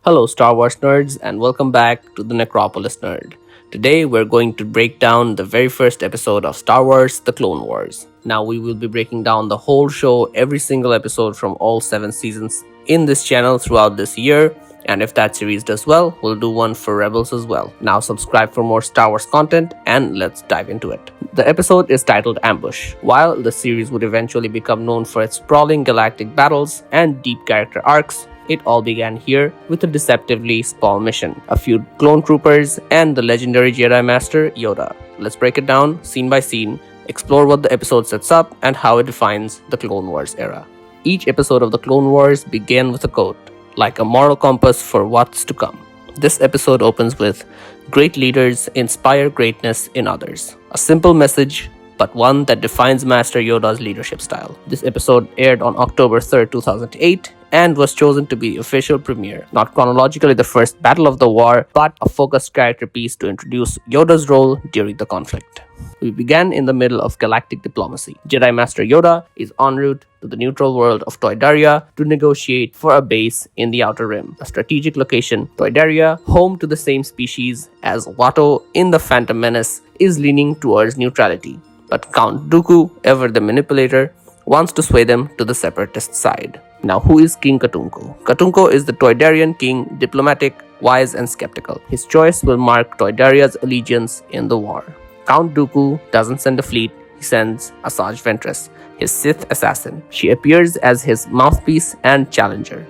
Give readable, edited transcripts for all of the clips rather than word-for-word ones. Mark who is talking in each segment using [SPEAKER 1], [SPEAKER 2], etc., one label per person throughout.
[SPEAKER 1] Hello, Star Wars nerds, and welcome back to the Necropolis Nerd. Today, we're going to break down the very first episode of Star Wars The Clone Wars. Now, we will be breaking down the whole show, every single episode from all 7 seasons in this channel throughout this year. And if that series does well, we'll do one for Rebels as well. Now, subscribe for more Star Wars content, and let's dive into it. The episode is titled Ambush. While the series would eventually become known for its sprawling galactic battles and deep character arcs, it all began here with a deceptively small mission, a few clone troopers, and the legendary Jedi Master Yoda. Let's break it down scene by scene, explore what the episode sets up and how it defines the Clone Wars era. Each episode of the Clone Wars began with a quote, like a moral compass for what's to come. This episode opens with, "Great leaders inspire greatness in others." A simple message, but one that defines Master Yoda's leadership style. This episode aired on October 3rd, 2008, and was chosen to be the official premiere. Not chronologically the first battle of the war, but a focused character piece to introduce Yoda's role during the conflict. We began in the middle of galactic diplomacy. Jedi Master Yoda is en route to the neutral world of Toydaria to negotiate for a base in the Outer Rim, a strategic location. Toydaria, home to the same species as Watto in the Phantom Menace, is leaning towards neutrality. But Count Dooku, ever the manipulator, wants to sway them to the separatist side. Now, who is King Katunko? Katunko is the Toydarian king, diplomatic, wise, and skeptical. His choice will mark Toydaria's allegiance in the war. Count Dooku doesn't send a fleet, he sends Asajj Ventress, his Sith assassin. She appears as his mouthpiece and challenger.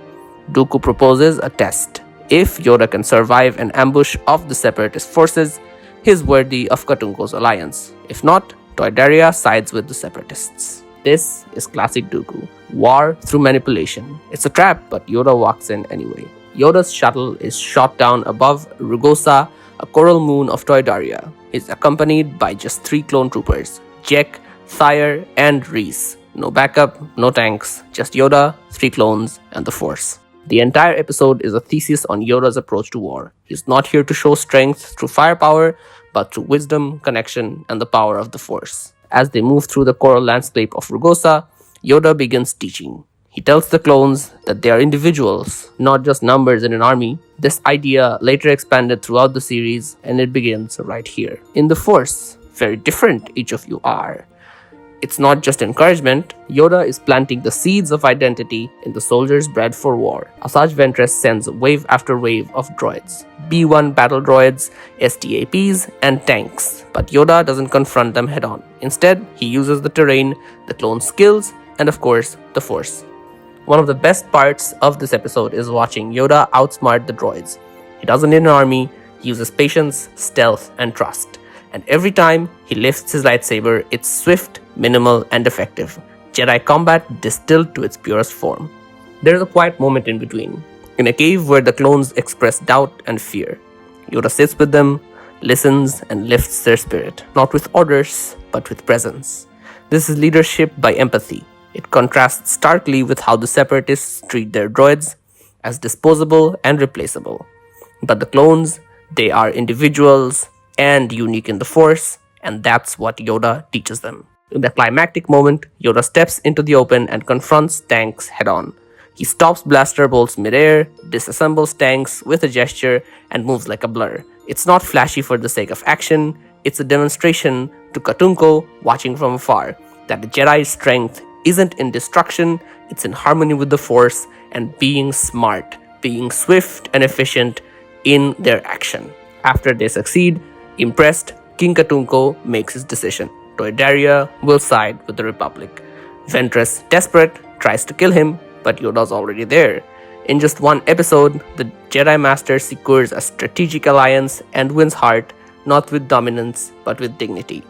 [SPEAKER 1] Dooku proposes a test. If Yoda can survive an ambush of the separatist forces, he is worthy of Katunko's alliance. If not, Toydaria sides with the separatists. This is classic Dooku. War through manipulation. It's a trap, but Yoda walks in anyway. Yoda's shuttle is shot down above Rugosa, a coral moon of Toydaria. He's accompanied by just 3 clone troopers, Jek, Thyre, and Reese. No backup, no tanks, just Yoda, 3 clones, and the Force. The entire episode is a thesis on Yoda's approach to war. He's not here to show strength through firepower, but through wisdom, connection, and the power of the Force. As they move through the coral landscape of Rugosa, Yoda begins teaching. He tells the clones that they are individuals, not just numbers in an army. This idea later expanded throughout the series, and it begins right here. In the Force, very different each of you are. It's not just encouragement. Yoda is planting the seeds of identity in the soldiers bred for war. Asajj Ventress sends wave after wave of droids. B-1 battle droids, STAPs, and tanks. But Yoda doesn't confront them head on. Instead, he uses the terrain, the clone skills, and of course, the Force. One of the best parts of this episode is watching Yoda outsmart the droids. He doesn't need an army, he uses patience, stealth, and trust. And every time he lifts his lightsaber, it's swift, minimal, and effective. Jedi combat distilled to its purest form. There's a quiet moment in between, in a cave where the clones express doubt and fear. Yoda sits with them, listens, and lifts their spirit, not with orders, but with presence. This is leadership by empathy. It contrasts starkly with how the separatists treat their droids as disposable and replaceable. But the clones, they are individuals and unique in the Force, and that's what Yoda teaches them. In the climactic moment, Yoda steps into the open and confronts tanks head-on. He stops blaster bolts midair, disassembles tanks with a gesture, and moves like a blur. It's not flashy for the sake of action, it's a demonstration to Katunko, watching from afar, that the Jedi's strength isn't in destruction, it's in harmony with the Force and being smart, being swift and efficient in their action. After they succeed, impressed, King Katunko makes his decision. Toydaria will side with the Republic. Ventress, desperate, tries to kill him, but Yoda's already there. In just one episode, the Jedi Master secures a strategic alliance and wins heart, not with dominance, but with dignity.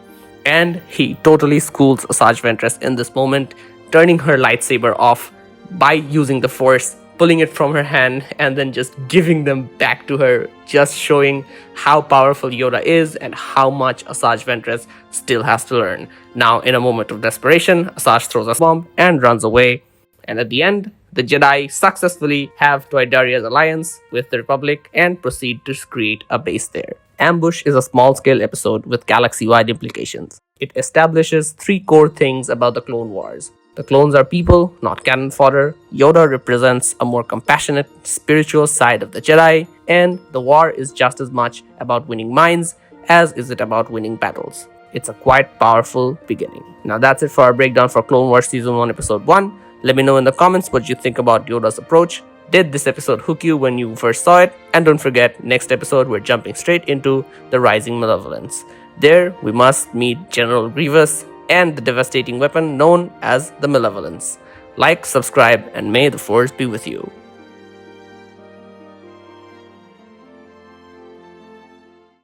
[SPEAKER 1] And he totally schools Asajj Ventress in this moment, turning her lightsaber off by using the Force, pulling it from her hand, and then just giving them back to her, just showing how powerful Yoda is and how much Asajj Ventress still has to learn. Now, in a moment of desperation, Asajj throws a bomb and runs away. And at the end, the Jedi successfully have Toydaria's alliance with the Republic and proceed to create a base there. Ambush is a small-scale episode with galaxy-wide implications. It establishes 3 core things about the Clone Wars. The clones are people, not cannon fodder. Yoda represents a more compassionate, spiritual side of the Jedi, and the war is just as much about winning minds as is it about winning battles. It's a quite powerful beginning. Now that's it for our breakdown for Clone Wars Season 1 Episode 1. Let me know in the comments what you think about Yoda's approach. Did this episode hook you when you first saw it? And don't forget, next episode we're jumping straight into the Rising Malevolence. There we must meet General Grievous and the devastating weapon known as the Malevolence. Like, subscribe, and may the Force be with you.